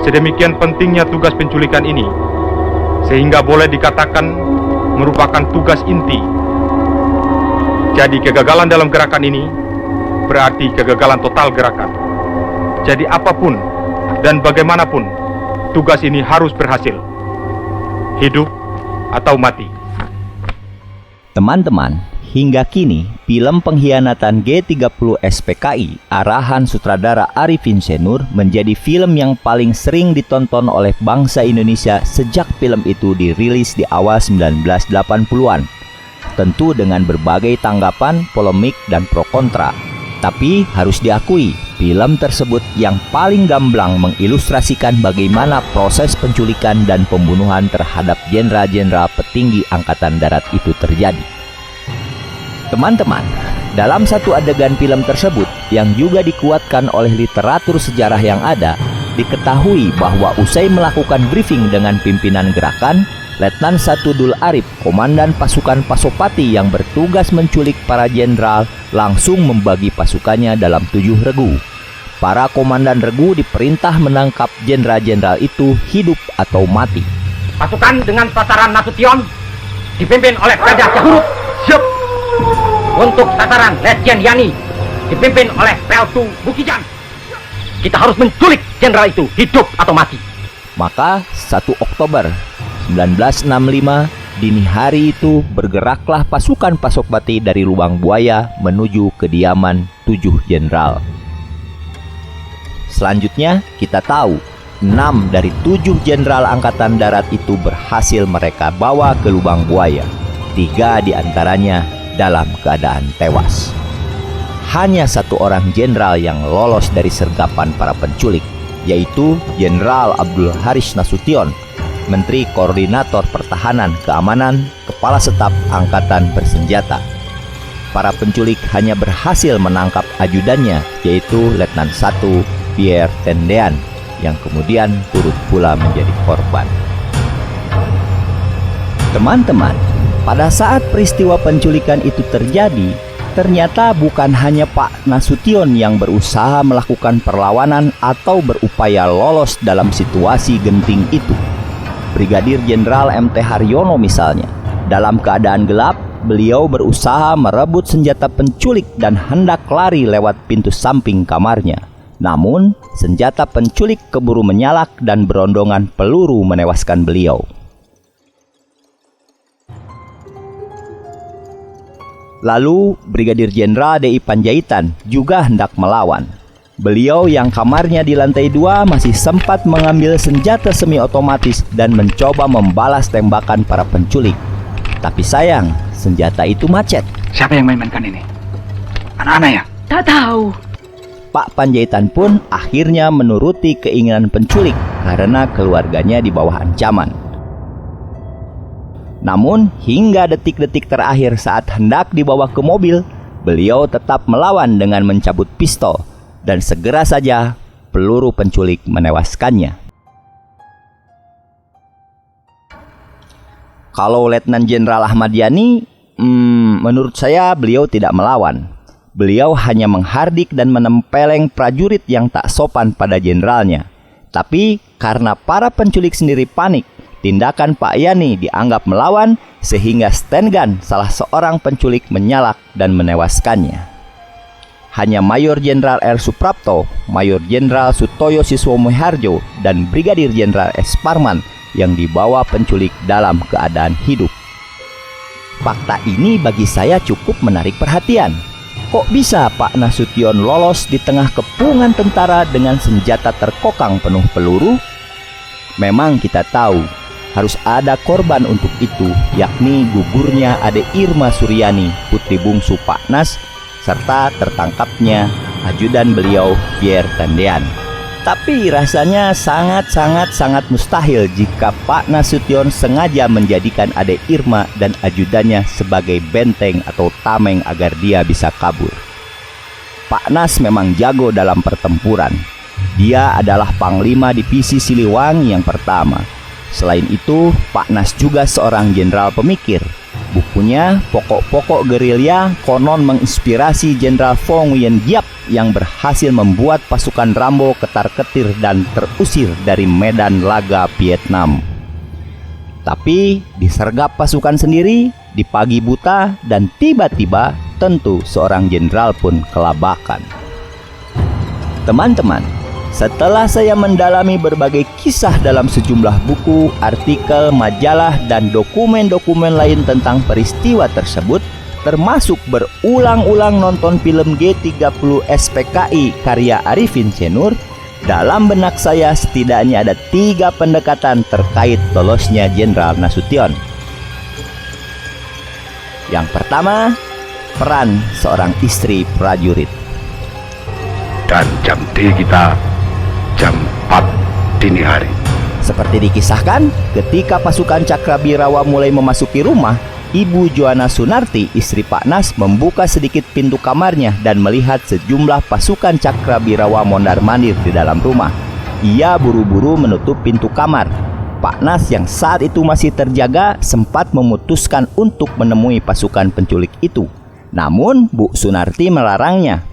Sedemikian pentingnya tugas penculikan ini, sehingga boleh dikatakan merupakan tugas inti. Jadi kegagalan dalam gerakan ini berarti kegagalan total gerakan. Jadi apapun dan bagaimanapun, tugas ini harus berhasil. Hidup atau mati. Teman-teman, hingga kini film pengkhianatan G30 SPKI arahan sutradara Arifin Senur menjadi film yang paling sering ditonton oleh bangsa Indonesia sejak film itu dirilis di awal 1980-an. Tentu dengan berbagai tanggapan, polemik, dan pro kontra. Tapi harus diakui, film tersebut yang paling gamblang mengilustrasikan bagaimana proses penculikan dan pembunuhan terhadap jenderal-jenderal petinggi Angkatan Darat itu terjadi. Teman-teman, dalam satu adegan film tersebut yang juga dikuatkan oleh literatur sejarah yang ada, diketahui bahwa usai melakukan briefing dengan pimpinan gerakan, Letnan 1 Dul Arif, komandan pasukan Pasopati yang bertugas menculik para jenderal, langsung membagi pasukannya dalam 7 regu. Para komandan regu diperintah menangkap jenderal-jenderal itu hidup atau mati. Pasukan dengan sasaran Nasution dipimpin oleh Raja Cahurut. Siap. Untuk sasaran Letjen Yani dipimpin oleh Peltu Bukijan. Kita harus menculik jenderal itu hidup atau mati. Maka 1 Oktober 1965 dini hari itu bergeraklah pasukan Pasopati dari Lubang Buaya menuju kediaman 7 jenderal. Selanjutnya kita tahu 6 dari 7 jenderal Angkatan Darat itu berhasil mereka bawa ke Lubang Buaya. 3 diantaranya dalam keadaan tewas. Hanya 1 orang jenderal yang lolos dari sergapan para penculik, yaitu Jenderal Abdul Haris Nasution, Menteri Koordinator Pertahanan Keamanan, Kepala Staf Angkatan Bersenjata. Para penculik hanya berhasil menangkap ajudannya, yaitu Letnan 1 Pierre Tendean, yang kemudian turut pula menjadi korban. Teman-teman, pada saat peristiwa penculikan itu terjadi, ternyata bukan hanya Pak Nasution yang berusaha melakukan perlawanan atau berupaya lolos dalam situasi genting itu. Brigadir Jenderal MT Haryono misalnya, dalam keadaan gelap, beliau berusaha merebut senjata penculik dan hendak lari lewat pintu samping kamarnya. Namun, senjata penculik keburu menyalak dan berondongan peluru menewaskan beliau. Lalu, Brigadir Jenderal D.I. Panjaitan juga hendak melawan. Beliau yang kamarnya di lantai 2 masih sempat mengambil senjata semi otomatis dan mencoba membalas tembakan para penculik. Tapi sayang, senjata itu macet. Siapa yang main-mainkan ini? Anak-anak ya? Tak tahu. Pak Panjaitan pun akhirnya menuruti keinginan penculik karena keluarganya di bawah ancaman. Namun, hingga detik-detik terakhir saat hendak dibawa ke mobil, beliau tetap melawan dengan mencabut pistol. Dan segera saja peluru penculik menewaskannya. Kalau Letnan Jenderal Ahmad Yani, menurut saya beliau tidak melawan. Beliau hanya menghardik dan menempeleng prajurit yang tak sopan pada jenderalnya. Tapi karena para penculik sendiri panik, tindakan Pak Yani dianggap melawan sehingga stand gun salah seorang penculik menyalak dan menewaskannya. Hanya Mayor Jenderal R. Suprapto, Mayor Jenderal Sutoyo Siswomoharjo, dan Brigadir Jenderal S. Parman yang dibawa penculik dalam keadaan hidup. Fakta ini bagi saya cukup menarik perhatian. Kok bisa Pak Nasution lolos di tengah kepungan tentara dengan senjata terkokang penuh peluru? Memang kita tahu harus ada korban untuk itu, yakni gugurnya Ade Irma Suryani, putri bungsu Pak Nas, serta tertangkapnya ajudan beliau Pierre Tendean. Tapi rasanya sangat mustahil jika Pak Nasution sengaja menjadikan Ade Irma dan ajudannya sebagai benteng atau tameng agar dia bisa kabur. Pak Nas memang jago dalam pertempuran. Dia adalah Panglima Divisi Siliwangi yang pertama. Selain itu, Pak Nas juga seorang jenderal pemikir. Buku mengakunya pokok-pokok gerilya konon menginspirasi Jenderal Vo Nguyen Giap yang berhasil membuat pasukan Rambo ketar-ketir dan terusir dari medan laga Vietnam. Tapi disergap pasukan sendiri di pagi buta dan tiba-tiba tentu seorang jenderal pun kelabakan. Teman-teman, setelah saya mendalami berbagai kisah dalam sejumlah buku, artikel, majalah, dan dokumen-dokumen lain tentang peristiwa tersebut, termasuk berulang-ulang nonton film G30 SPKI karya Arifin C. Nur, dalam benak saya setidaknya ada 3 pendekatan terkait lolosnya Jenderal Nasution. Yang pertama, peran seorang istri prajurit. Dan jam D kita jam 4 dini hari. Seperti dikisahkan, ketika pasukan Cakrabirawa mulai memasuki rumah, Ibu Joana Sunarti, istri Pak Nas, membuka sedikit pintu kamarnya dan melihat sejumlah pasukan Cakrabirawa mondar-mandir di dalam rumah. Ia buru-buru menutup pintu kamar. Pak Nas yang saat itu masih terjaga sempat memutuskan untuk menemui pasukan penculik itu. Namun Bu Sunarti melarangnya.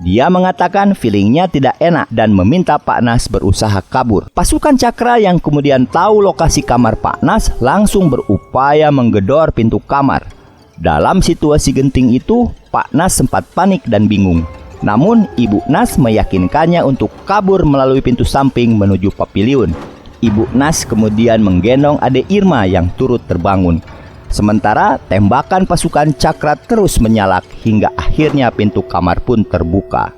Dia mengatakan feelingnya tidak enak dan meminta Pak Nas berusaha kabur. Pasukan Cakra yang kemudian tahu lokasi kamar Pak Nas langsung berupaya menggedor pintu kamar. Dalam situasi genting itu, Pak Nas sempat panik dan bingung. Namun Ibu Nas meyakinkannya untuk kabur melalui pintu samping menuju pavilion. Ibu Nas kemudian menggendong Ade Irma yang turut terbangun. Sementara tembakan pasukan Cakra terus menyalak hingga akhirnya pintu kamar pun terbuka.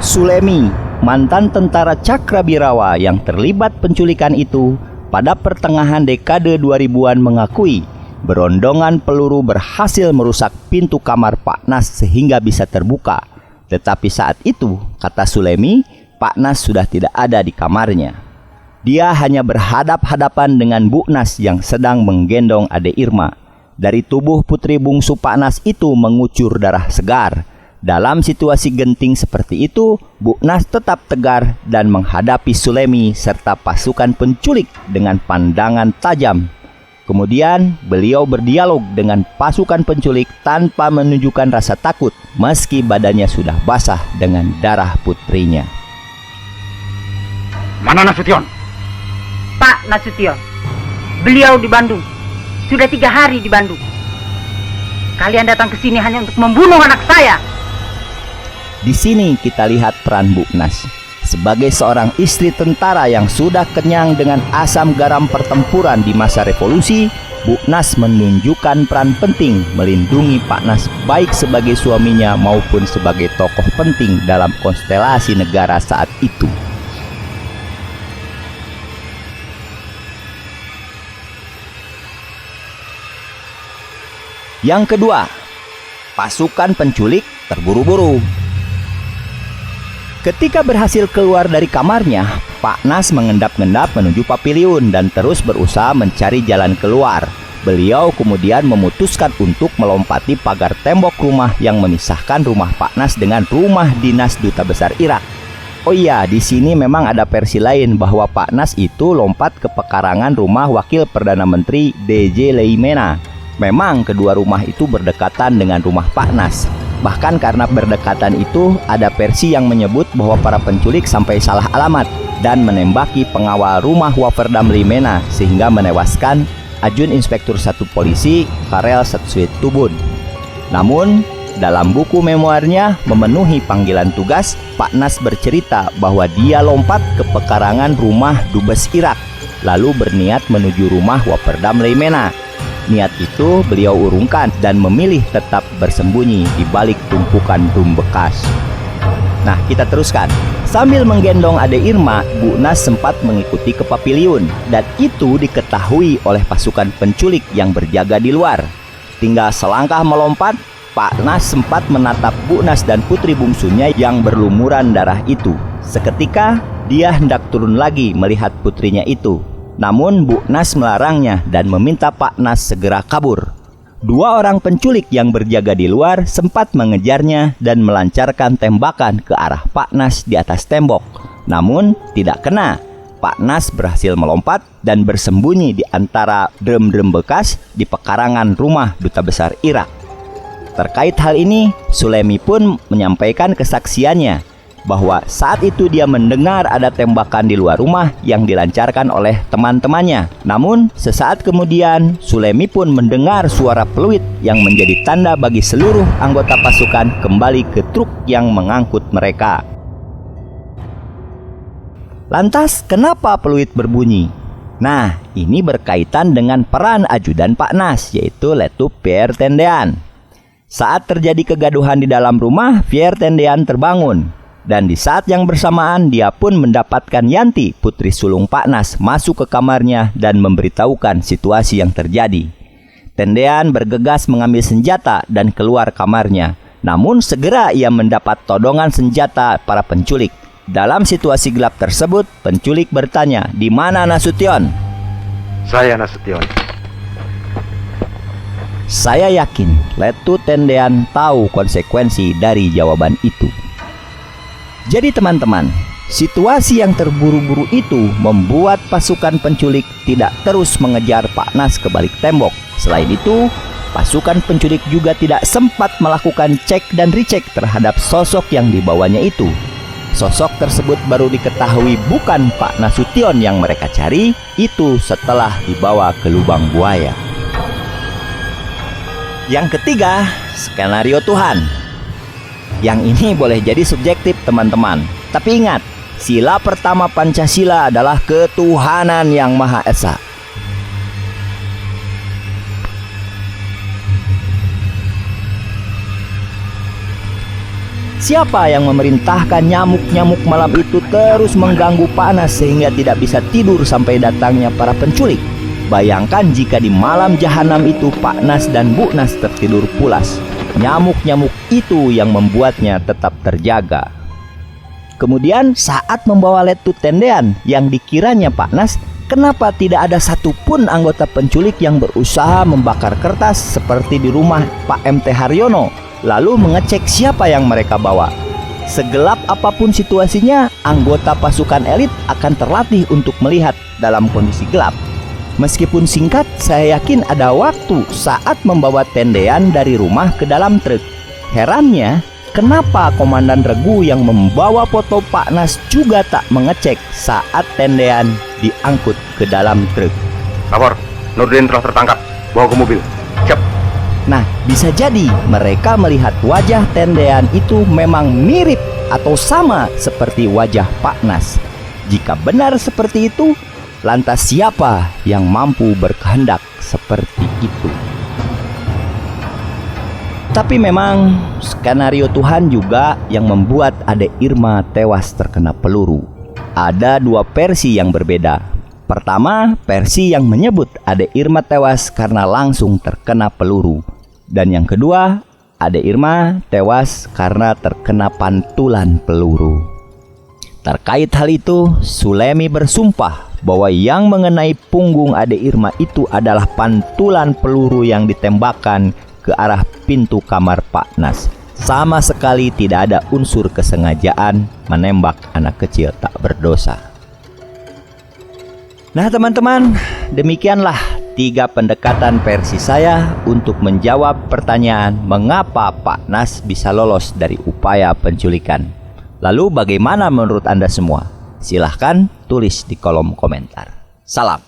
Sulemi, mantan tentara Cakrabirawa yang terlibat penculikan itu, pada pertengahan dekade 2000-an mengakui berondongan peluru berhasil merusak pintu kamar Pak Nas sehingga bisa terbuka. Tetapi saat itu, kata Sulemi, Pak Nas sudah tidak ada di kamarnya. Dia hanya berhadap-hadapan dengan Bu Nas yang sedang menggendong Ade Irma. Dari tubuh putri bungsu Pak Nas itu mengucur darah segar. Dalam situasi genting seperti itu, Bu Nas tetap tegar dan menghadapi Sulemi serta pasukan penculik dengan pandangan tajam. Kemudian beliau berdialog dengan pasukan penculik tanpa menunjukkan rasa takut meski badannya sudah basah dengan darah putrinya. Mana Nasution? Pak Nasution, beliau di Bandung. Sudah 3 hari di Bandung. Kalian datang ke sini hanya untuk membunuh anak saya. Di sini kita lihat peran Bu Nas. Sebagai seorang istri tentara yang sudah kenyang dengan asam garam pertempuran di masa revolusi, Bu Nas menunjukkan peran penting melindungi Pak Nas baik sebagai suaminya maupun sebagai tokoh penting dalam konstelasi negara saat itu. Yang kedua, pasukan penculik terburu-buru. Ketika berhasil keluar dari kamarnya, Pak Nas mengendap-endap menuju pavilion dan terus berusaha mencari jalan keluar. Beliau kemudian memutuskan untuk melompati pagar tembok rumah yang memisahkan rumah Pak Nas dengan rumah dinas Duta Besar Irak. Oh iya, di sini memang ada versi lain bahwa Pak Nas itu lompat ke pekarangan rumah Wakil Perdana Menteri D.J. Leimena. Memang kedua rumah itu berdekatan dengan rumah Pak Nas. Bahkan karena berdekatan itu, ada versi yang menyebut bahwa para penculik sampai salah alamat dan menembaki pengawal rumah Waferdam Leimena sehingga menewaskan Ajun Inspektur 1 Polisi Karel Setsuitubun. Namun, dalam buku memoarnya memenuhi panggilan tugas, Pak Nas bercerita bahwa dia lompat ke pekarangan rumah Dubes Irak, lalu berniat menuju rumah Waferdam Leimena. Niat itu beliau urungkan dan memilih tetap bersembunyi di balik tumpukan dum bekas. Nah, kita teruskan. Sambil menggendong Ade Irma, Bu Nas sempat mengikuti ke pavilion dan itu diketahui oleh pasukan penculik yang berjaga di luar. Tinggal selangkah melompat, Pak Nas sempat menatap Bu Nas dan putri bungsunya yang berlumuran darah itu. Seketika, dia hendak turun lagi melihat putrinya itu. Namun Bu Nas melarangnya dan meminta Pak Nas segera kabur. 2 orang penculik yang berjaga di luar sempat mengejarnya dan melancarkan tembakan ke arah Pak Nas di atas tembok. Namun tidak kena. Pak Nas berhasil melompat dan bersembunyi di antara drum-drum bekas di pekarangan rumah Duta Besar Irak. Terkait hal ini, Sulemi pun menyampaikan kesaksiannya bahwa saat itu dia mendengar ada tembakan di luar rumah yang dilancarkan oleh teman-temannya. Namun, sesaat kemudian Sulemi pun mendengar suara peluit yang menjadi tanda bagi seluruh anggota pasukan kembali ke truk yang mengangkut mereka. Lantas, kenapa peluit berbunyi? Nah, ini berkaitan dengan peran ajudan Pak Nas, yaitu Letu Pierre Tendean. Saat terjadi kegaduhan di dalam rumah, Pierre Tendean terbangun. Dan di saat yang bersamaan, dia pun mendapatkan Yanti, putri sulung Pak Nas, masuk ke kamarnya dan memberitahukan situasi yang terjadi. Tendean bergegas mengambil senjata dan keluar kamarnya. Namun segera ia mendapat todongan senjata para penculik. Dalam situasi gelap tersebut, penculik bertanya, "Di mana Nasution?" Saya Nasution. Saya yakin Letu Tendean tahu konsekuensi dari jawaban itu. Jadi teman-teman, situasi yang terburu-buru itu membuat pasukan penculik tidak terus mengejar Pak Nas ke balik tembok. Selain itu, pasukan penculik juga tidak sempat melakukan cek dan recheck terhadap sosok yang dibawanya itu. Sosok tersebut baru diketahui bukan Pak Nasution yang mereka cari, itu setelah dibawa ke lubang buaya. Yang ketiga, skenario Tuhan. Yang ini boleh jadi subjektif teman-teman. Tapi ingat, sila pertama Pancasila adalah ketuhanan yang Maha Esa. Siapa yang memerintahkan nyamuk-nyamuk malam itu terus mengganggu Pak Nas sehingga tidak bisa tidur sampai datangnya para penculik? Bayangkan jika di malam jahanam itu Pak Nas dan Bu Nas tertidur pulas. Nyamuk-nyamuk itu yang membuatnya tetap terjaga. Kemudian saat membawa Letu Tendean yang dikiranya Pak Nas, kenapa tidak ada satupun anggota penculik yang berusaha membakar kertas seperti di rumah Pak MT Haryono, lalu mengecek siapa yang mereka bawa? Segelap apapun situasinya, anggota pasukan elit akan terlatih untuk melihat dalam kondisi gelap. Meskipun singkat, saya yakin ada waktu saat membawa Tendean dari rumah ke dalam truk. Herannya, kenapa Komandan Regu yang membawa foto Pak Nas juga tak mengecek saat Tendean diangkut ke dalam truk? Lapor, Nurdin telah tertangkap. Bawa ke mobil. Siap. Nah, bisa jadi mereka melihat wajah Tendean itu memang mirip atau sama seperti wajah Pak Nas. Jika benar seperti itu, lantas siapa yang mampu berkehendak seperti itu? Tapi memang skenario Tuhan juga yang membuat Ade Irma tewas terkena peluru. Ada dua versi yang berbeda. Pertama, versi yang menyebut Ade Irma tewas karena langsung terkena peluru. Dan yang kedua, Ade Irma tewas karena terkena pantulan peluru. Terkait hal itu, Sulemi bersumpah bahwa yang mengenai punggung Ade Irma itu adalah pantulan peluru yang ditembakkan ke arah pintu kamar Pak Nas. Sama sekali tidak ada unsur kesengajaan menembak anak kecil tak berdosa. Nah teman-teman, demikianlah 3 pendekatan versi saya untuk menjawab pertanyaan mengapa Pak Nas bisa lolos dari upaya penculikan. Lalu bagaimana menurut Anda semua? Silahkan tulis di kolom komentar. Salam.